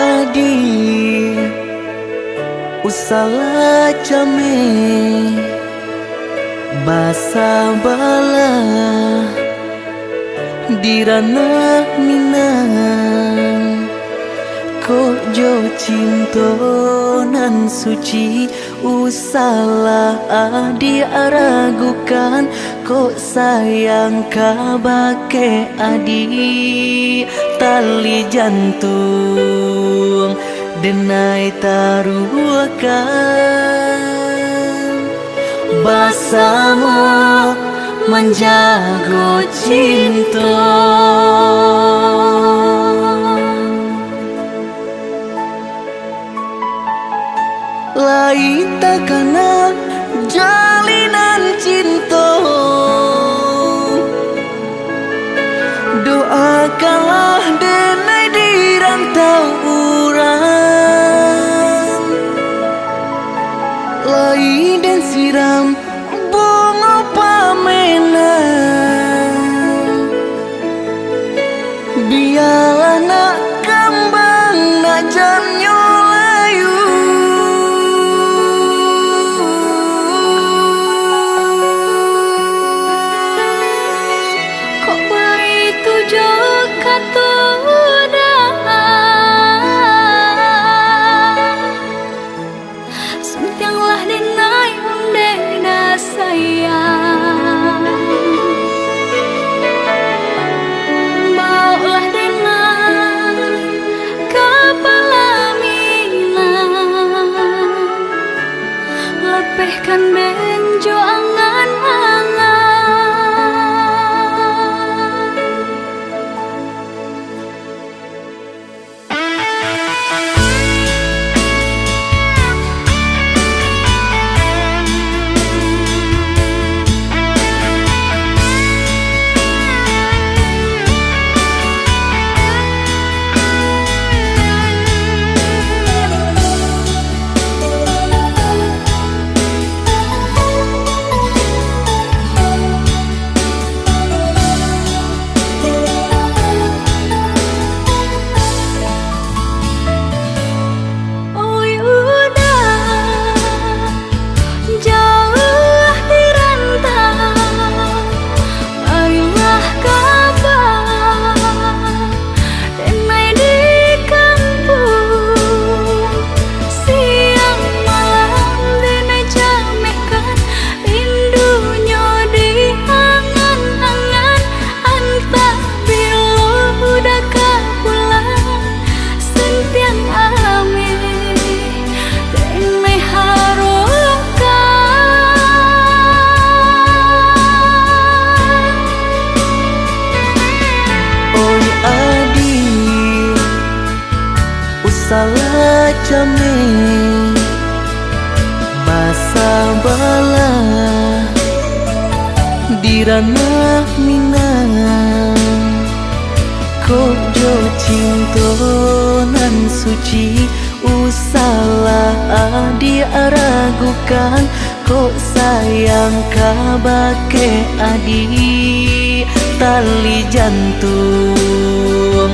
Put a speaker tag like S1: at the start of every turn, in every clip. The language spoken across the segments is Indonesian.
S1: adi usala came basa bala dirana minang ko jo cinto nan suci usala adi aragukan ko sayang kabake adi tali jantung denai taruhkan basamu menjago cinta. Lain takana jalinan cinta, doakanlah denai di rantau urang. Lain dan siram bunga pamenang, biarlah nak kembang nak janyo layu.
S2: Kok begitu juga sentianglah denai undena sayang. Bawalah denai kepala minang, lepehkan benjo angan-angan.
S1: Salah came basa bala dirana minang ko jo cinto nan suci usala adi aragukan ko sayang kabake adi tali jantung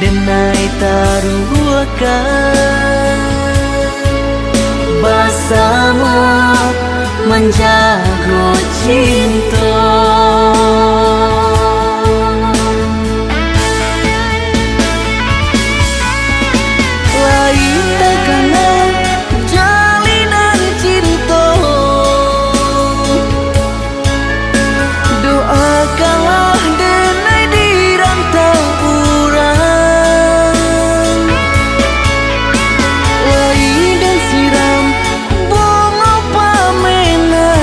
S1: denai taruhkan basamu menjago cinta. Lain takana jalinan cinta, doakanlah denai di rantau urang. Lain dan siram bunga pamenang,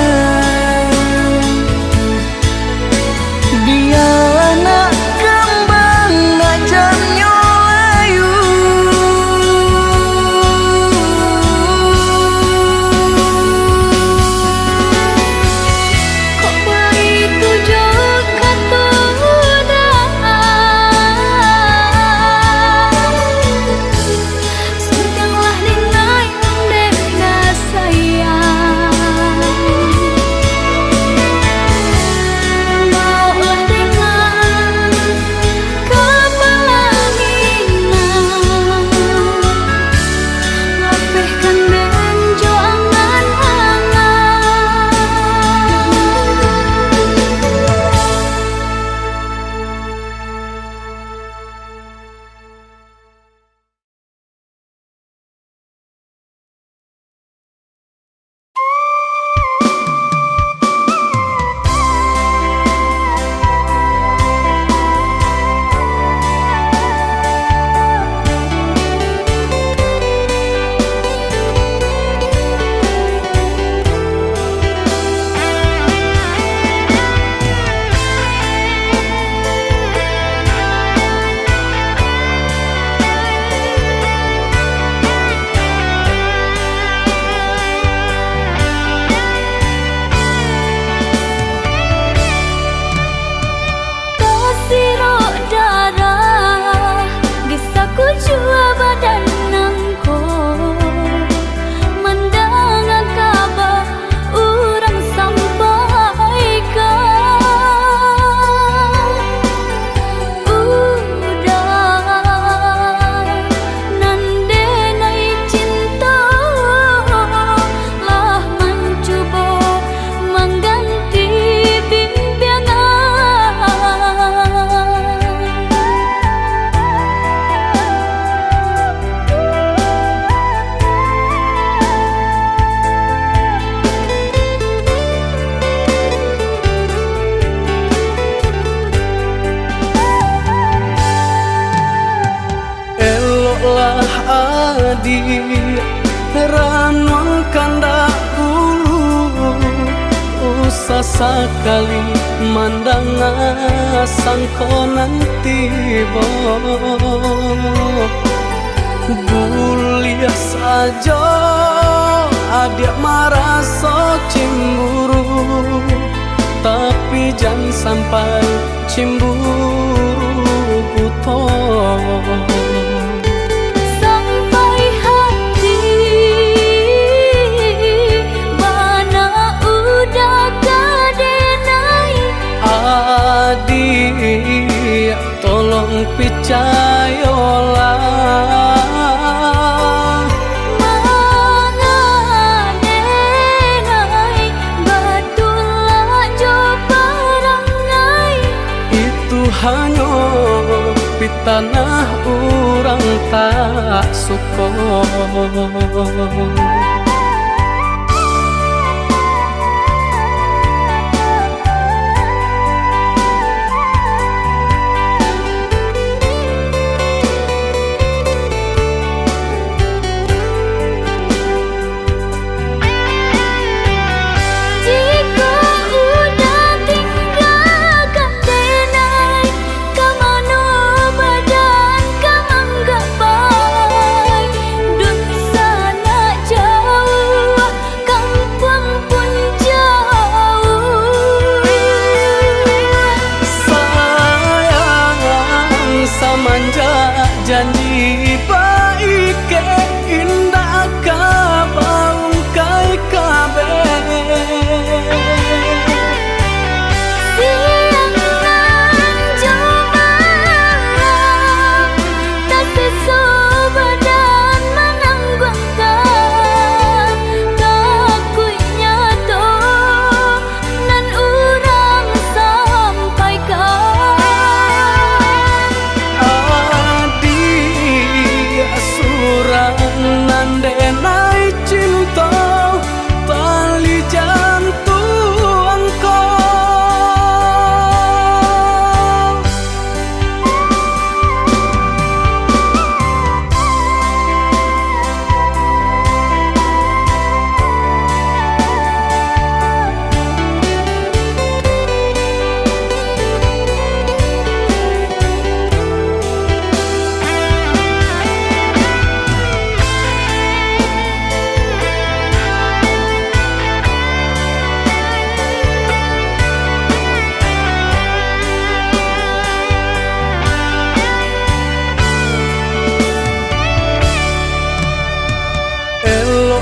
S1: Ranwang kandak ulu usah sekali mandang sangkonan tiba buliah saja adik merasa cemburu tapi jangan sampai cemburu buta
S2: sampai hati mana udah kadenai
S1: adik tolong percayalah hanya di tanah orang tak suka. Janji baik ke indah kabaung kai kabe
S2: siang nan jumalang tak sesobadan menanggungkan takunya to nan urang sampaikan
S1: nandenai cinta tali jantung kau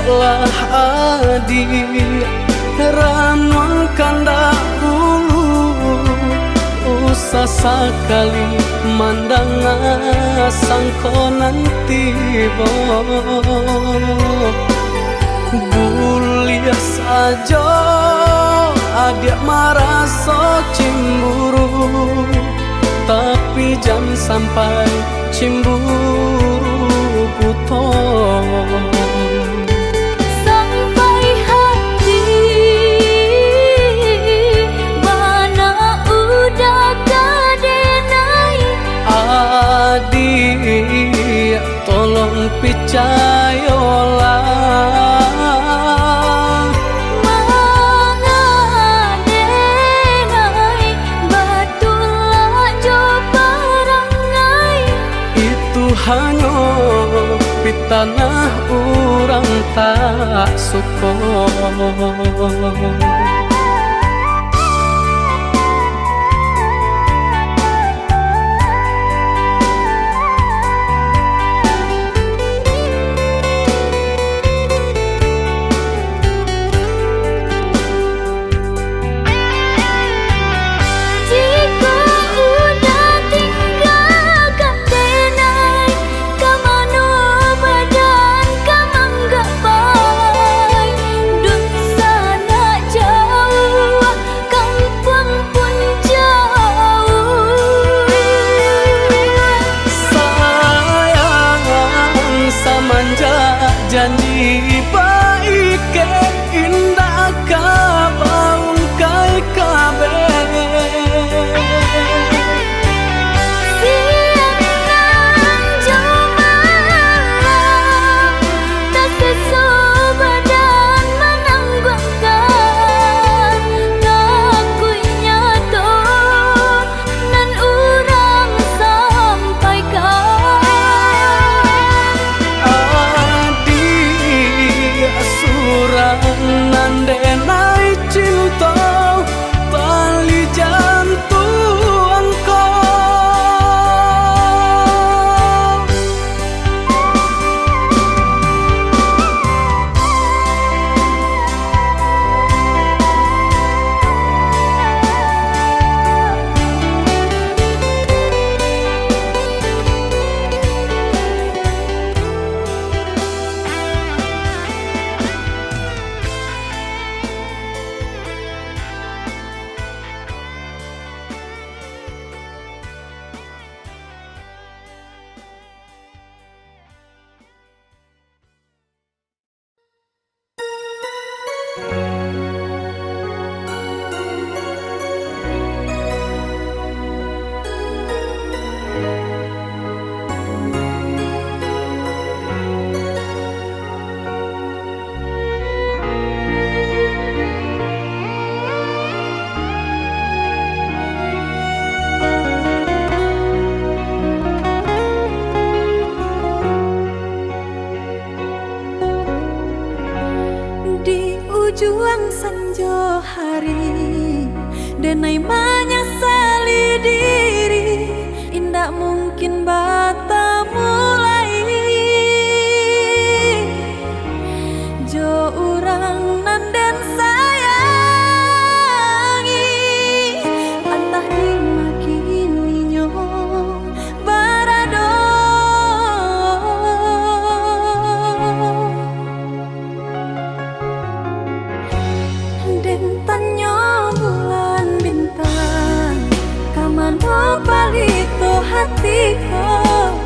S1: lah adik ranwang kandak ulu usah sekali mandang sangkonan tiba buliah saja adik merasa cemburu tapi jangan sampai cemburu buta adik tolong percayalah
S2: mangadenai batulah jo parangai
S1: itu hanya di tanah orang tak suka. Janji baik ke indah kabaung kai kabe
S2: siang nan jumalang tak sesuai Juang sanjo hari denai menyesali diri, indak mungkin bata mulai. Jo urang nanden sayangi, antah dimakini nyo barado. Den tanyo bulan bintang, kamano palito hatiku.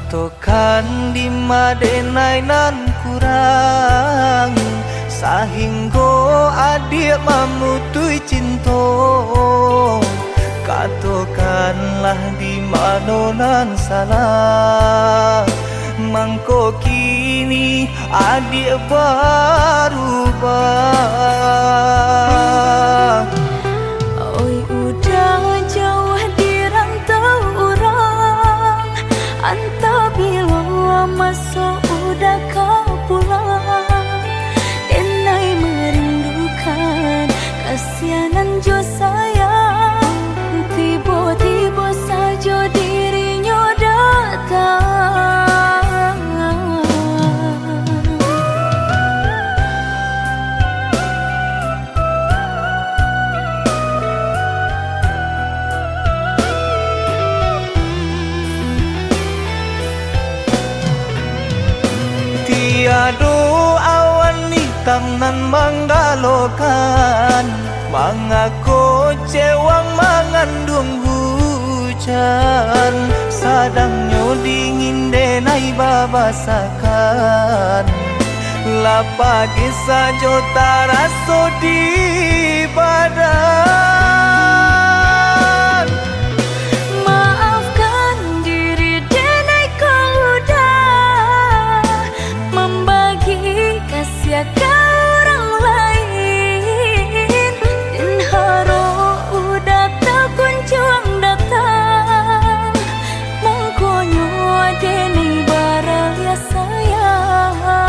S3: Katokan di madenai nan kurang sahingga adik memutui cinta. Katokanlah di mana nan salah, mangko kini adik berubah.
S2: Oi udah jauh di rantau orang, entah bila masa udah kau pulang. Denai merindukan kasihanan jo sayang, tiba-tiba saja dirinya datang.
S3: Tiada awan hitam nan menggalokan, mengaku cewang mengandung hujan. Sadangnya dingin denai babasakan, lapagi saja taraso di badan.
S2: Maafkan diri denai kau udah membagi kasih ke orang lain, dan haro udah tak kunjung datang. Mangkonyo denai baraya sayang.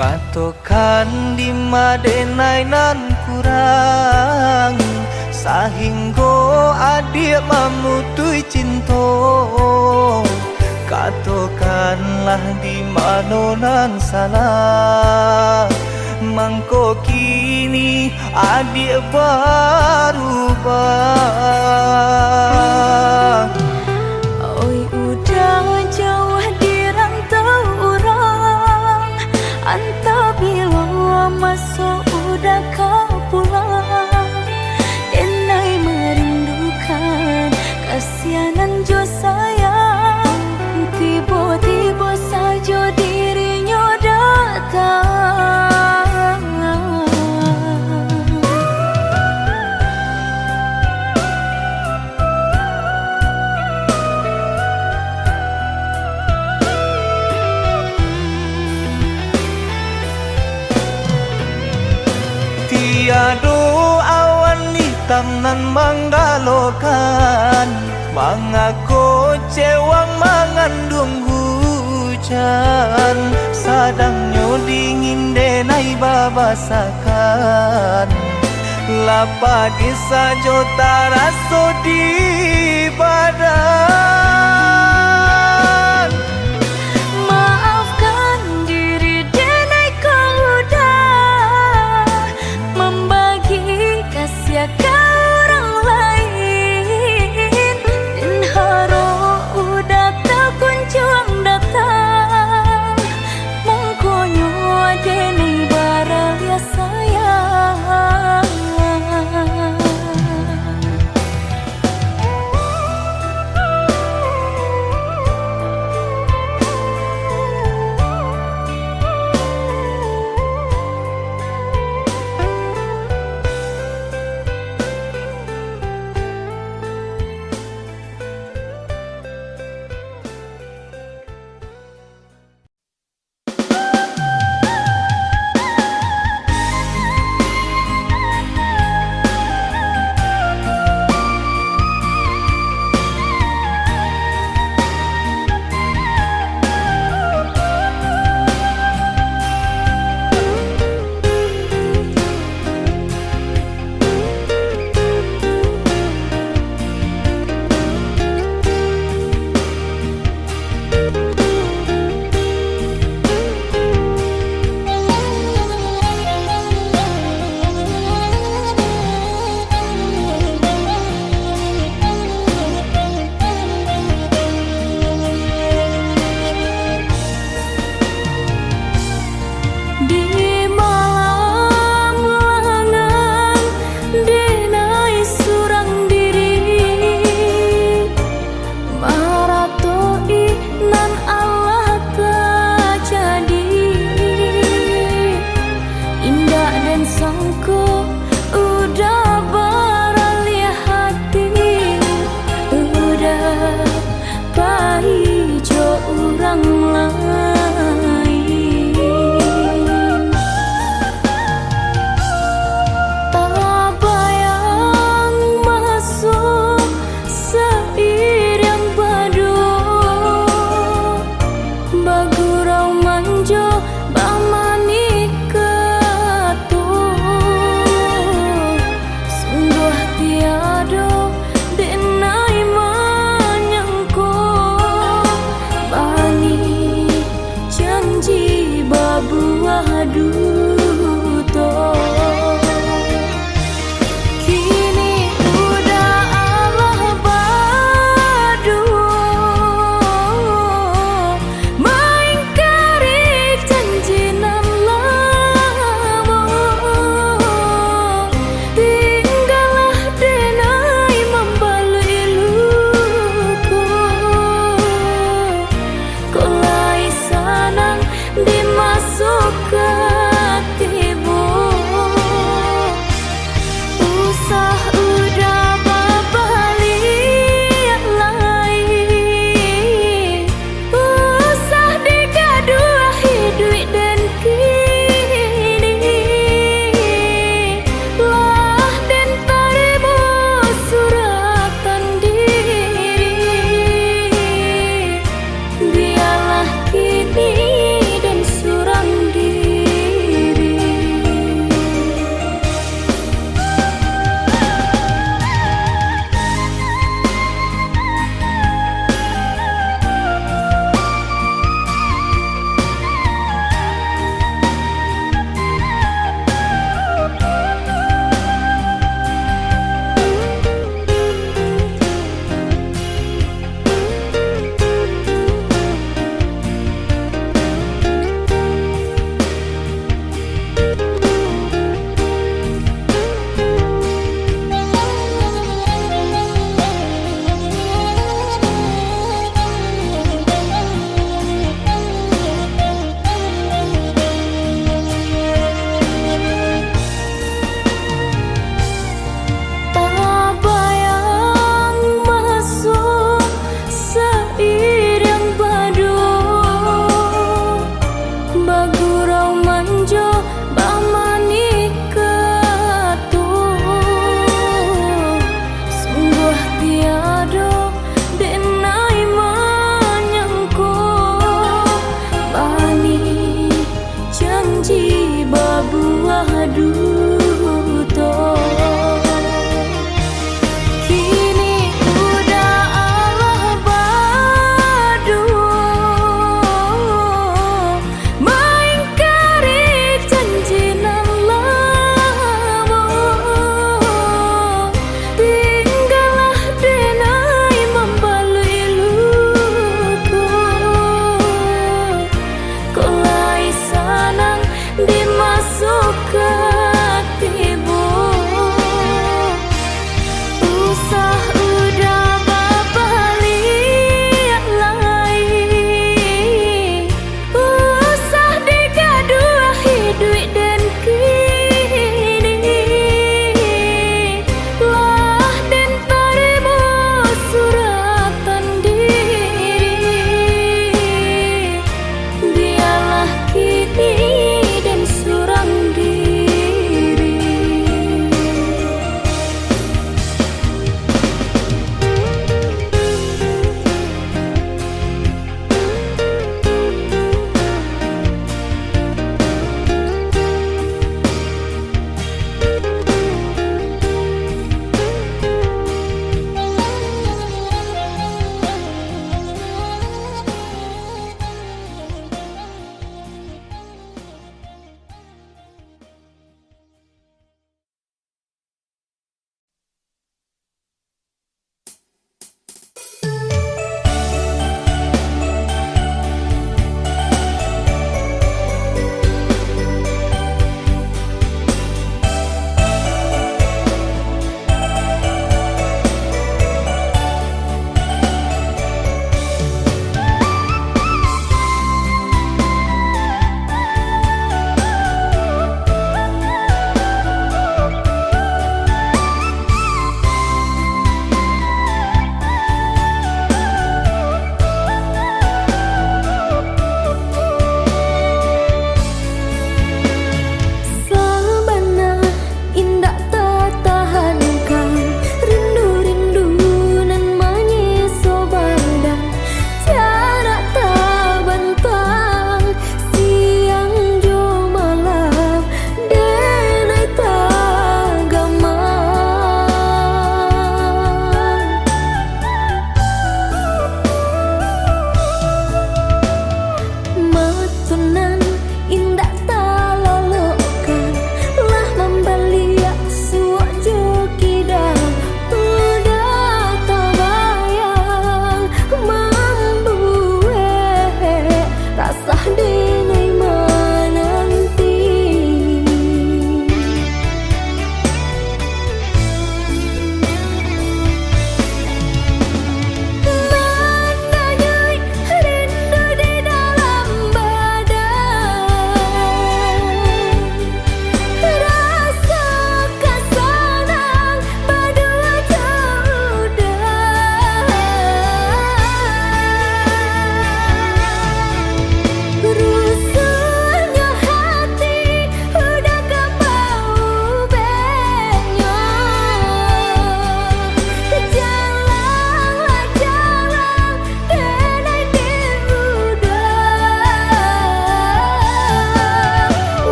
S3: Katokan di madenai nan kurang, sahingga adik memutui cinta. Katokanlah di mana nan salah, mangko kini adik berubah.
S2: Oi udah jauh di rantau orang, entah bila masa udah kau pulang. Denai merindukan kasihanan jo sayang, tiba-tiba saja dirinya datang.
S3: Tiada awan hitam nan menggalokan, mengaku cewang mengandung hujan. Sadangnya dingin denai babasakan, lapagi saja taraso di badan.
S2: Maafkan diri denai kau udah membagi kasih ke orang lain, dan haro udah tak kunjung datang. Mangkonyo denai baraya sayang.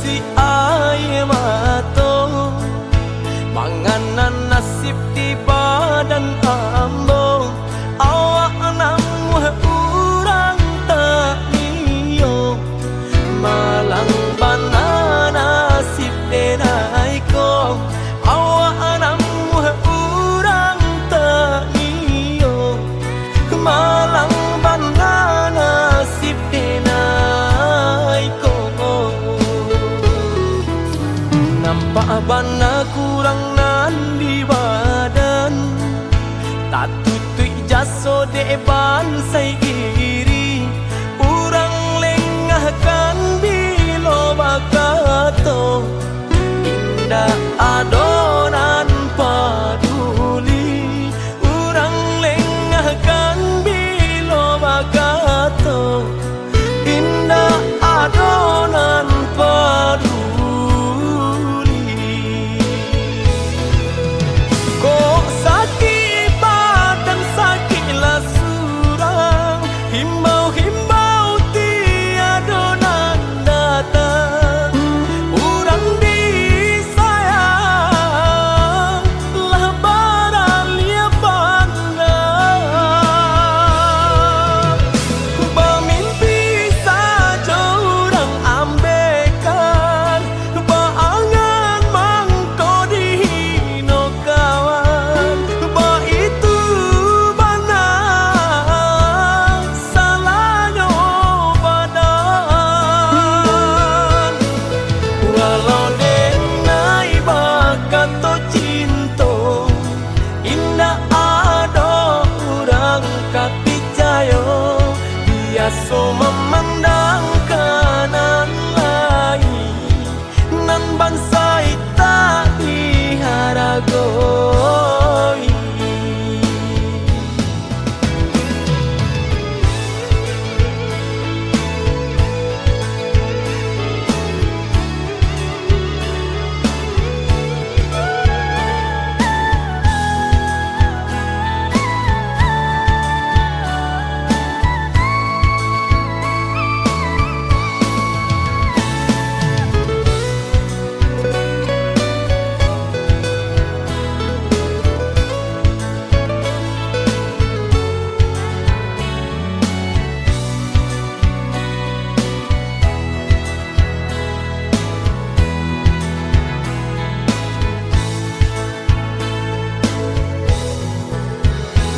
S3: si aye mato manganan nasib di badan ambo awak namu urang tak niyo malang bana nasib denai ko awak namu urang tak niyo malang bana nasib denai ko nampak bana kurang nan di badan tak tutui jaso depan sai iri urang lengahkan bilo bakato indah adonan paduli urang lengahkan bilo bakato indah adonan paduli kok sakit badan sakitlah surang himbau-himbau tiadonan datang urang disayang lah baralia pandang bermimpi saja urang ambekan baangan mangko dihino kawan ba itu bana salahnya badan walau denai bakato cinto indah ado urang kapicayo biaso memandang kanan lain nan bansai tak diharagoi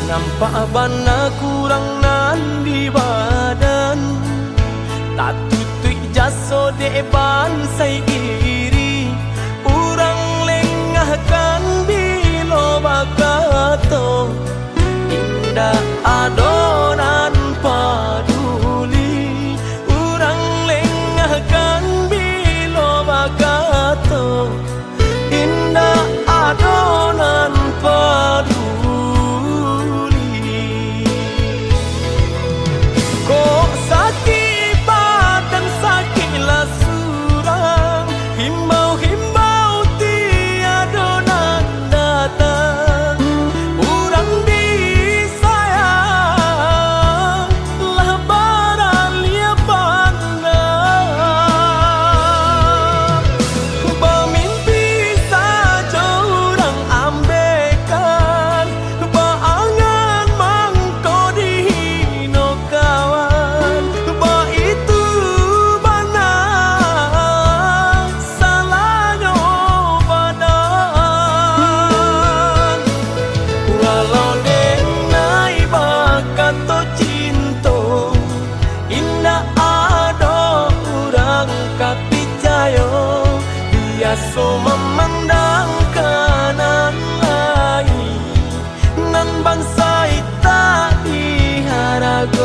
S3: nampak bana kurang nan di badan tak tutui jaso depan sai iri urang lengahkan bilo bakato indah adonan paduli urang lengahkan bilo bakato indah adonan paduli kok sakit badan sakitlah surang himbau-himbau tiadonan datang urang disayang lah baralia pandang bermimpi saja urang ambekan baangan mangko dihino kawan ba itu bana salahnya badan walau denai bakato cinto indah ado urang kapicayo biaso memandang kanan lain nan bansai tak diharagoi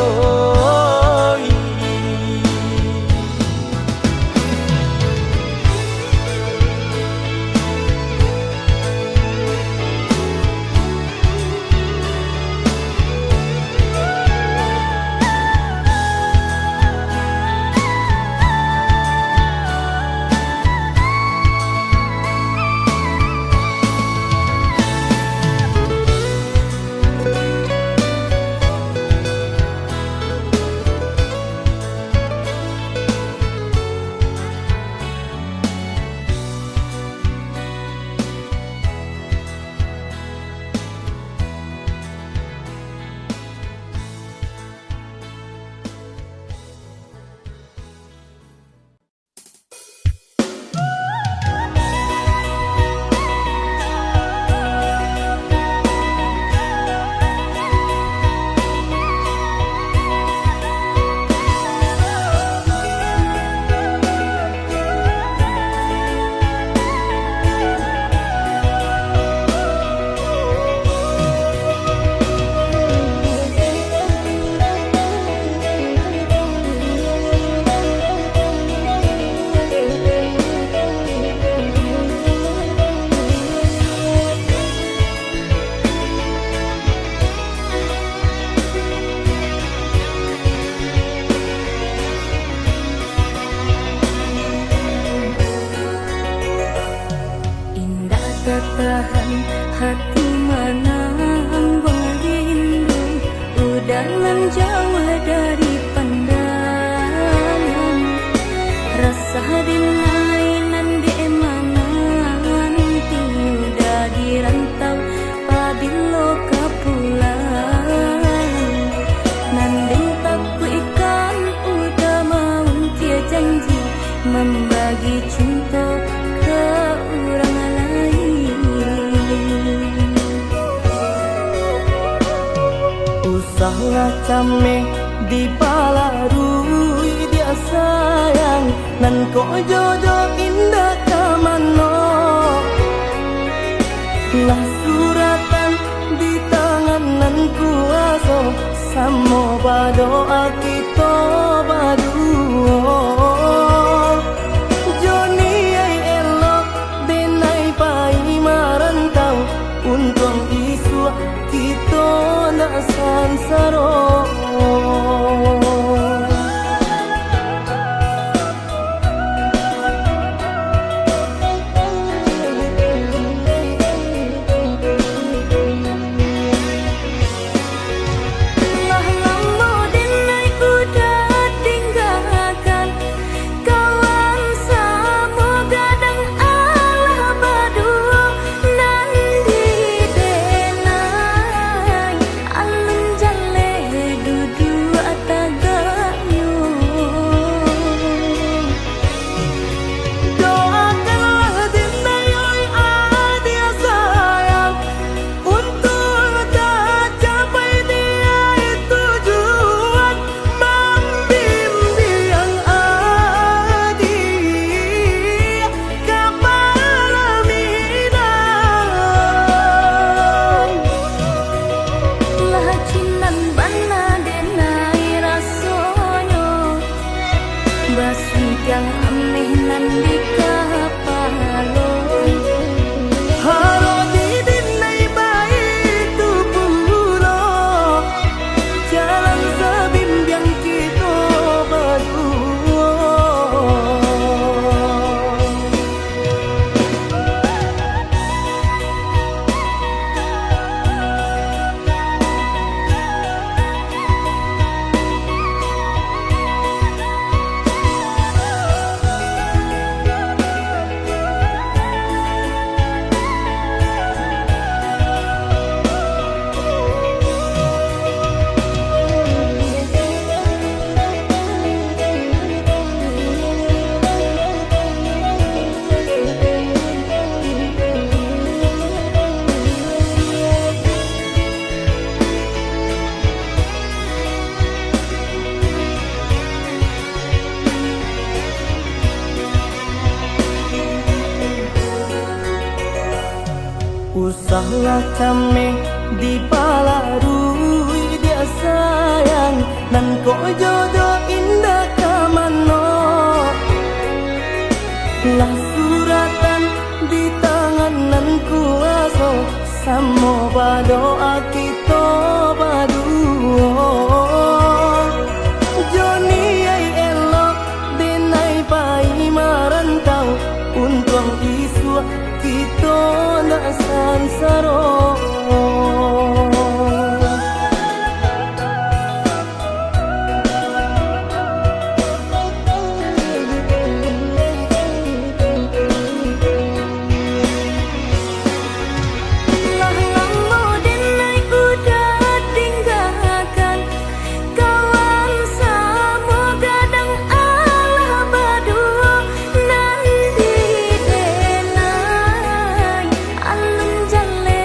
S2: tahan hati menang rindu udangan jauh dari pandangan rasa dinainan di emanan tiudah di rantau pabilo kepulang nanding taku ikan udah mau tia janji membagi cinta ke orang lain
S3: usahlah came di balarui dia sayang nan ko jodoh indah kamano lah suratan di tangan nan kuaso samo badoa kita baduo Joni ay elok denay pai marantau untung isu kita na sansaro
S2: yang ameh nan di kapalon
S3: haro di dinay baik tu pulo jalan sabimbiang kita berdua usahlah kami di balarui dia sayang nan ko jodoh indah kamano lah suratan di tangan nan kuaso samo badoa kita baduo Joni ay elok denay pai marantau untung isu kita na sansaro
S2: alun jalle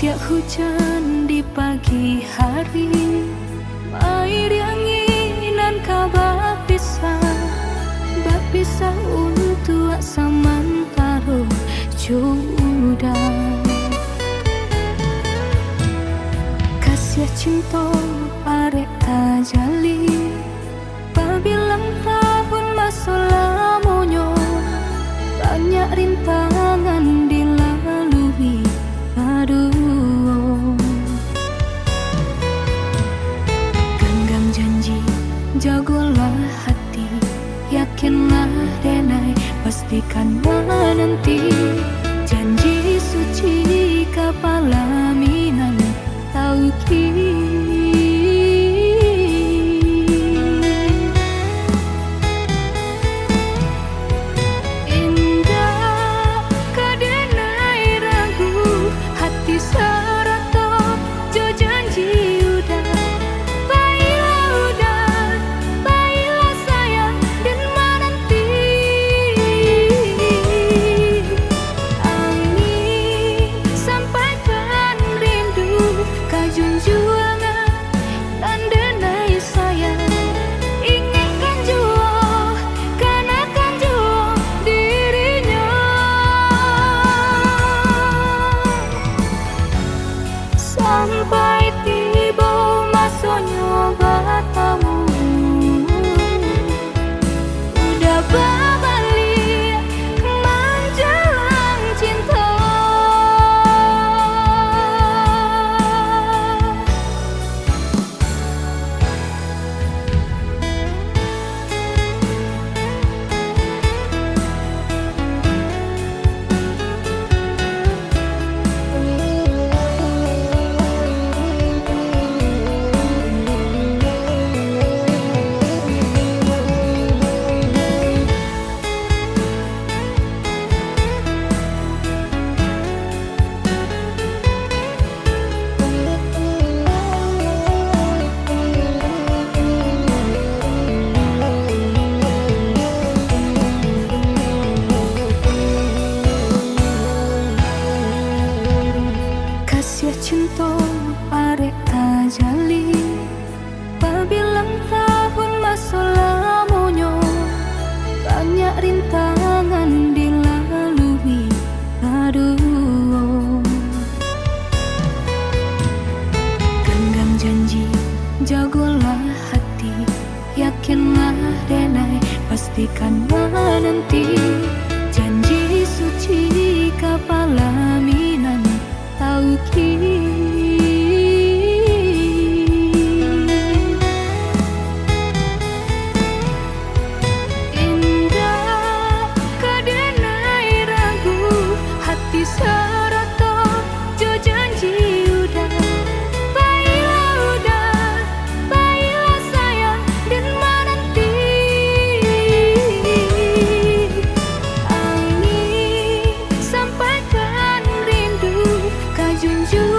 S2: Setiap hujan di pagi hari, mai dianginan kabar pisah untuk samantaro jodoh. Kasih cinta arek tajali, pabilang tahun masa lamonyo, banyak rintangan dilalui. Aduh, genggam janji, jagolah hati, yakinlah denai, pastikan menanti. Janji suci kepala minan tauki. Sampai tiba masanya bertemu, udah berbalik menjelang cinta. Cinta arek tajali, pabilang tahun masa lamonyo, banyak rintangan dilalui. Aduh, genggam janji, jagolah hati, yakinlah denai, pastikan menanti. Janji suci kepala minan tauki. Indah kedenai ragu, hati serata jo janji udah. Baiklah sayang dan menanti. Angin sampaikan rindu, junjung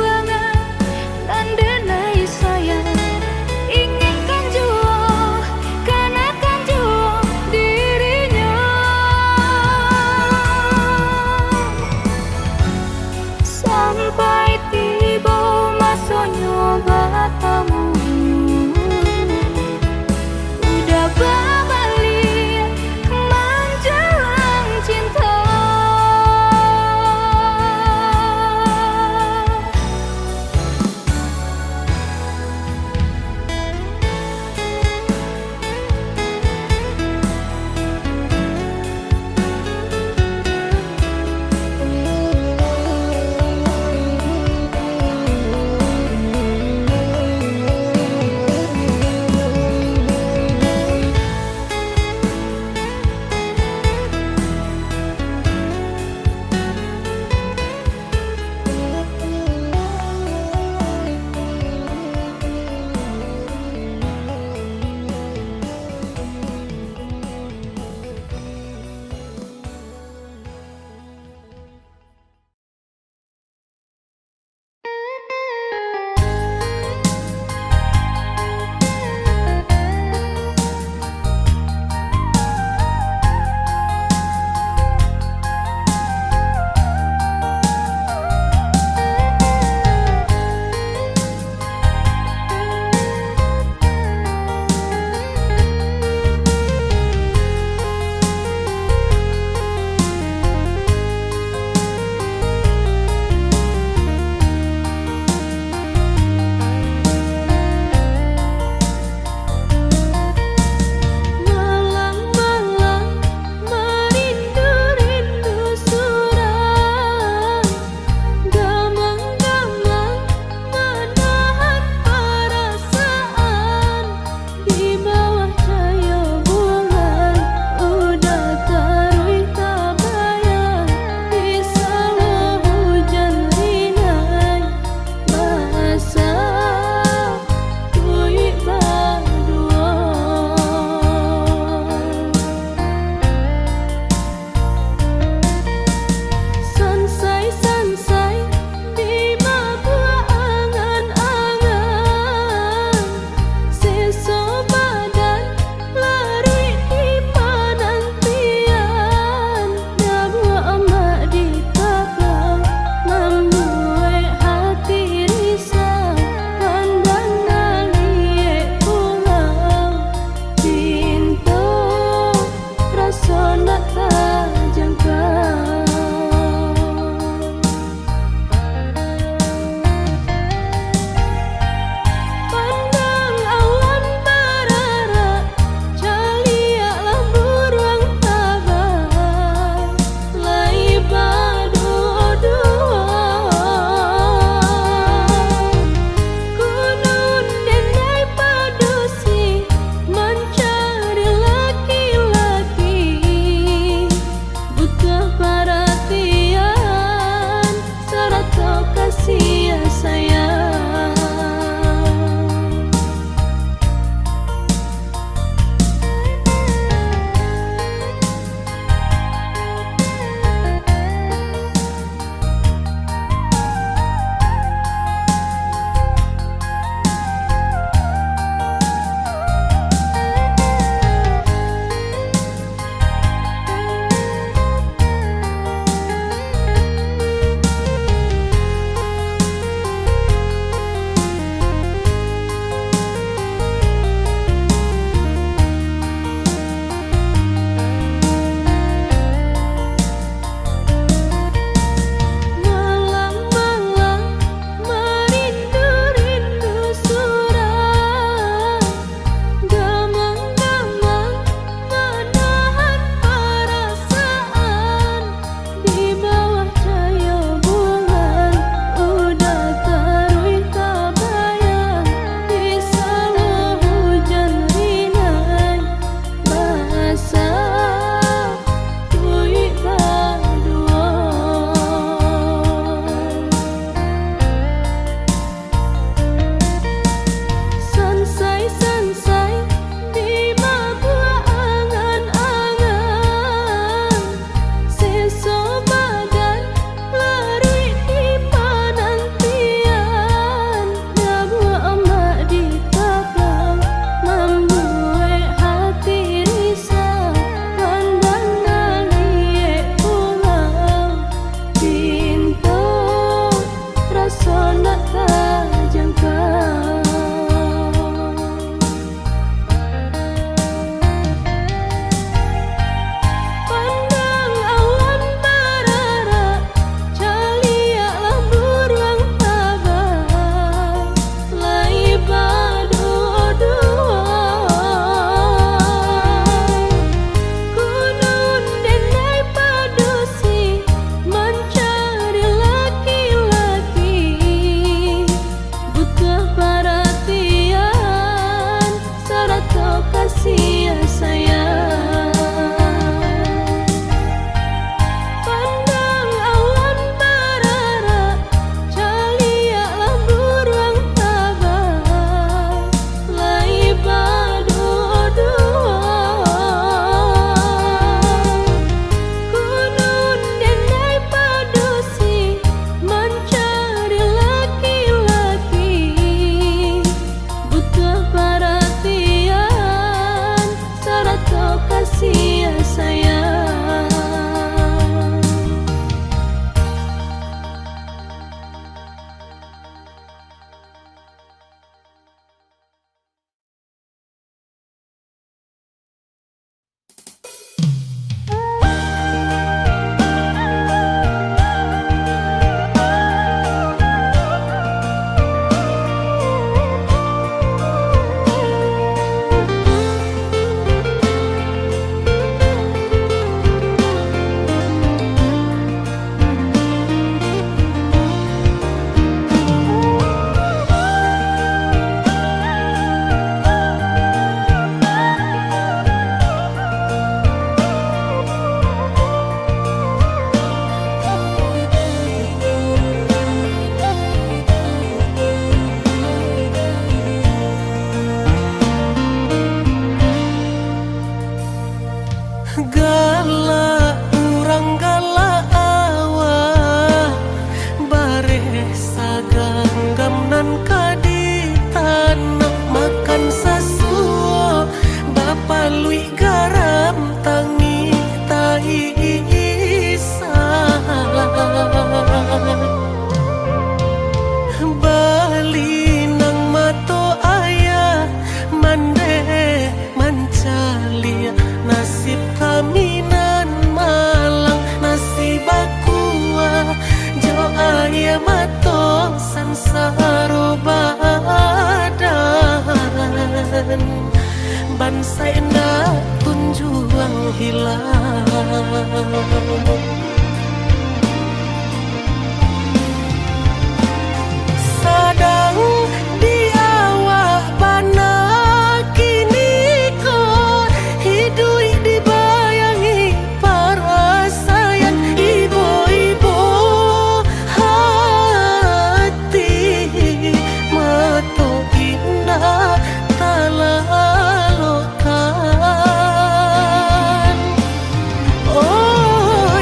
S2: nak terjangkau. Pandang awan berarak, caliaklah burung tabah, lai badodoai. Gunung denai padusi, mencari laki-laki, butuh perhatian, serta kasih sayang. Pandang awan berarak, caliaklah burung tabah, lai badodoai. Gunung denai padusi, mencari laki-laki, butuh perhatian, serta kasih sayang.
S3: Galak urang galak awak, bare saganggam nan kadi tanah makan sasuo, bapa lui garam tangi tai Bali nang mato ayah mande mancalia, nasib kami nan malang, nasib aku jo ayah mato sansaro badan, bansai na kunjuang hilang. Sadang di awak bana kini ko hidui dibayangi perasaan ibu-ibu hati, mato indah talalokan. Oh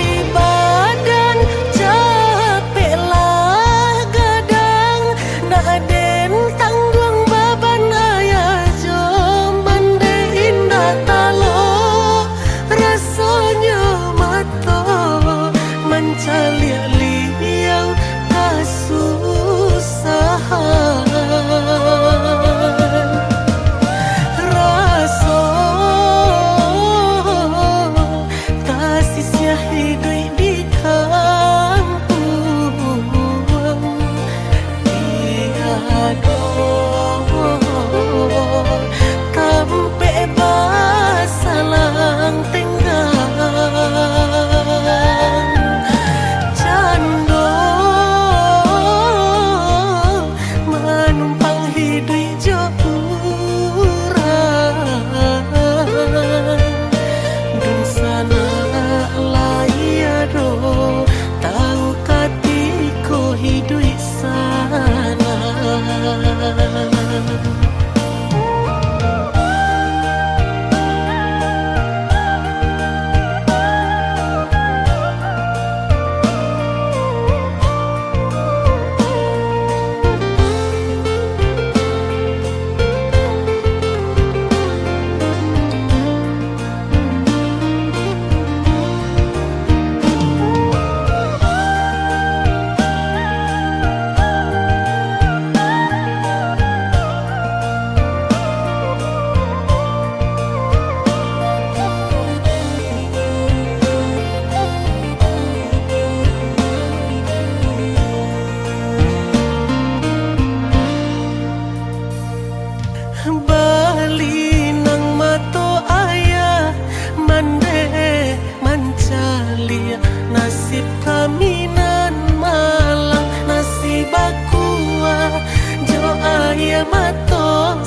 S3: ia mato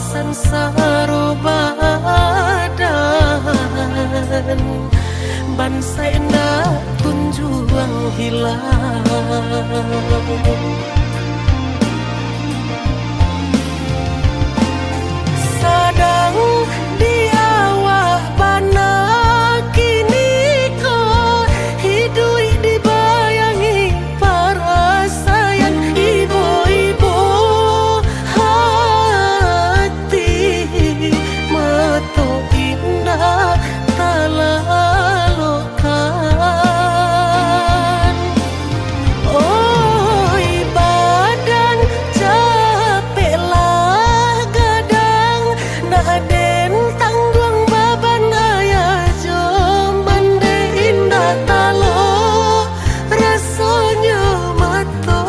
S3: sansaro badan bangsa enda tunjuang hilang sadang di awak bana kini kau hidup dibayangi para sayang ibu-ibu hati mato indah talalokan oi badan capeklah gadang naden tanggung baban ayah joman de indah talo rasanya mato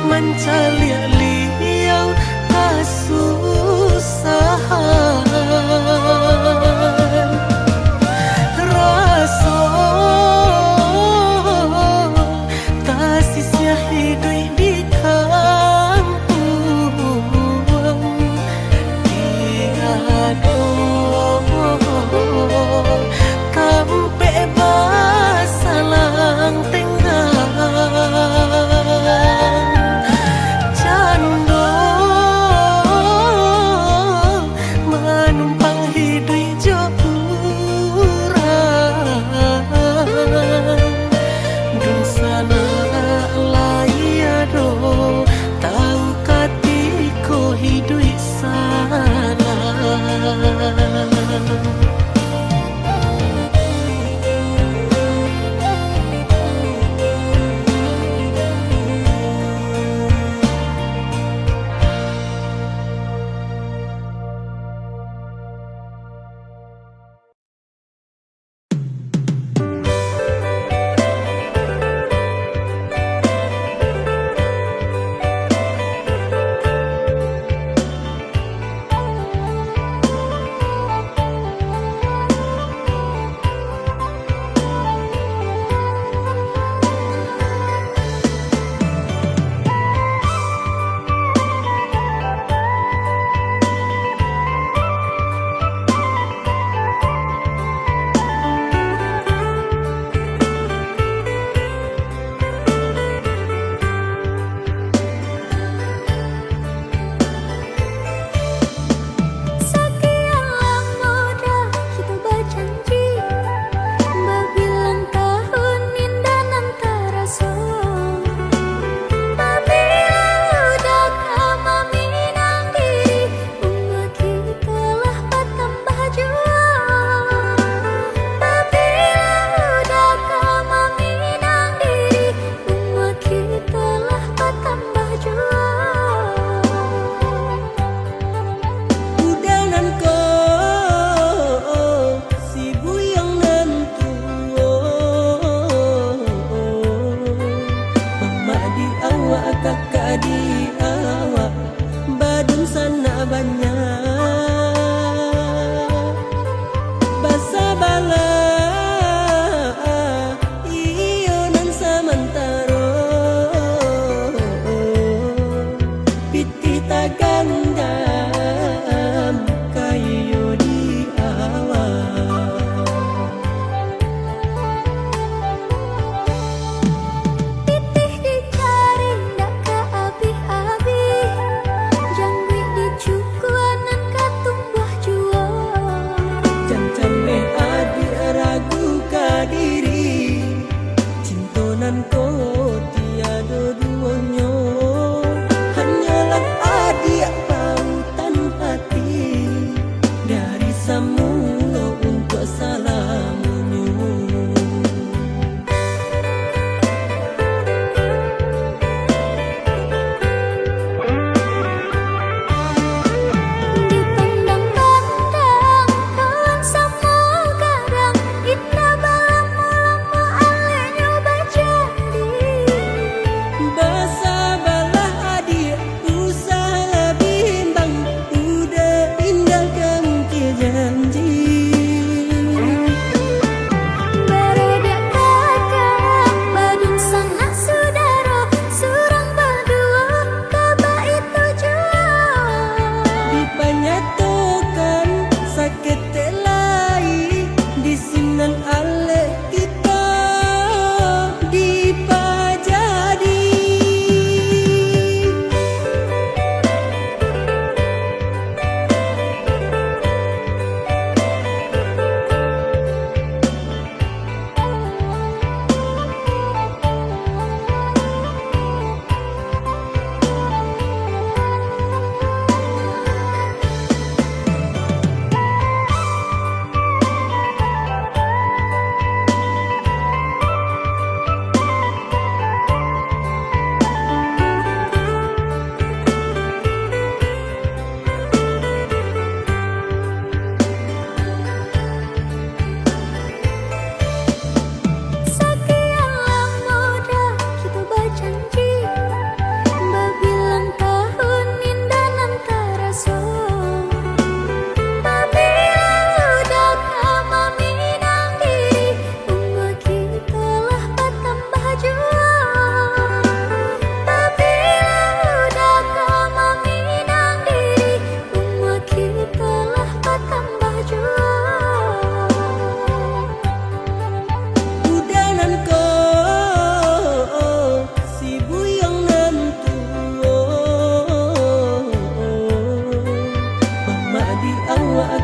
S3: mencaliau kasusahan raso tasisnya hidup di kampung tiado kampe basalang tenggang jan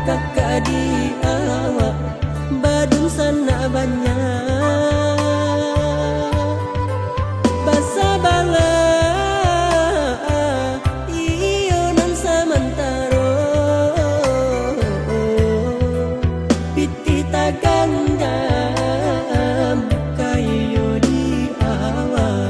S3: kakak di awak badung sana banyak basa bala iyo nan samantaro piti tagandam kayo di awak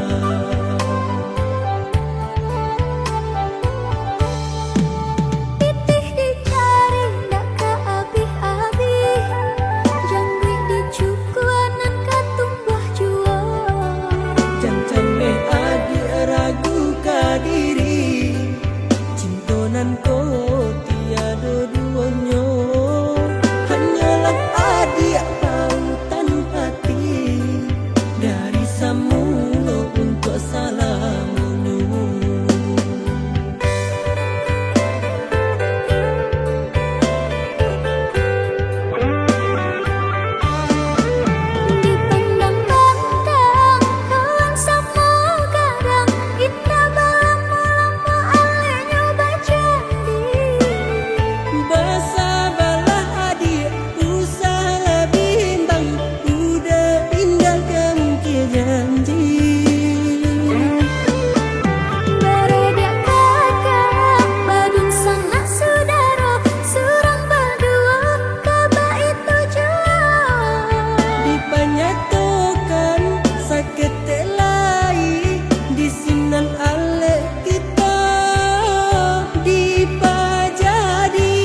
S2: Titih dicari ndak keabih-abih Jangkrik dicukuanan katumbuh jua
S3: Jangan adik ragu kadiri cintonan ko tiada duonyo hanyalah adik pautan hati dari samulo untuk salamunyo
S2: Dipandang-pandang kawan sama kadang Indah lama-lama alenya bajadi
S3: basa balah adik usah lebih bang udah indah kamu janji
S2: Beredak kakak badung sangat saudara Surang berdua kaba itu jauh
S3: dipanyatokan sakit telai di sinan ale kita dipajadi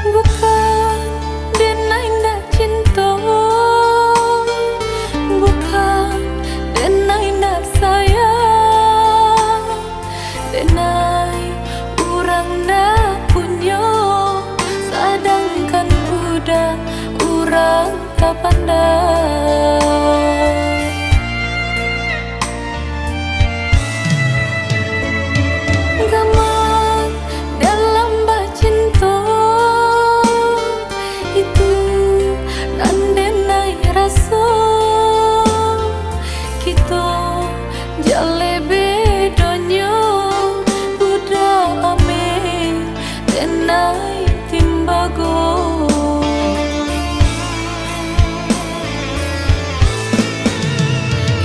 S2: Bukan denai ndak cinta Bukan denai ndak sayang Denai urang ndak punya Sedangkan udah urang tak pandai Gaman dalam bacinta itu nandenai rasa kita jale bedanya udah ame denai timbago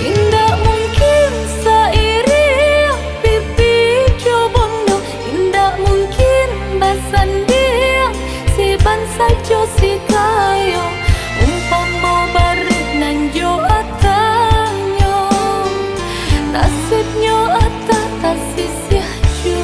S2: Indah mungkin sairi pipi cobondo Indah mungkin basandia si bansa jo si kayo Umpama barit nan jo atanyo Nasibnya atah kasih sia jo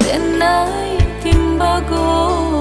S2: Denai timbago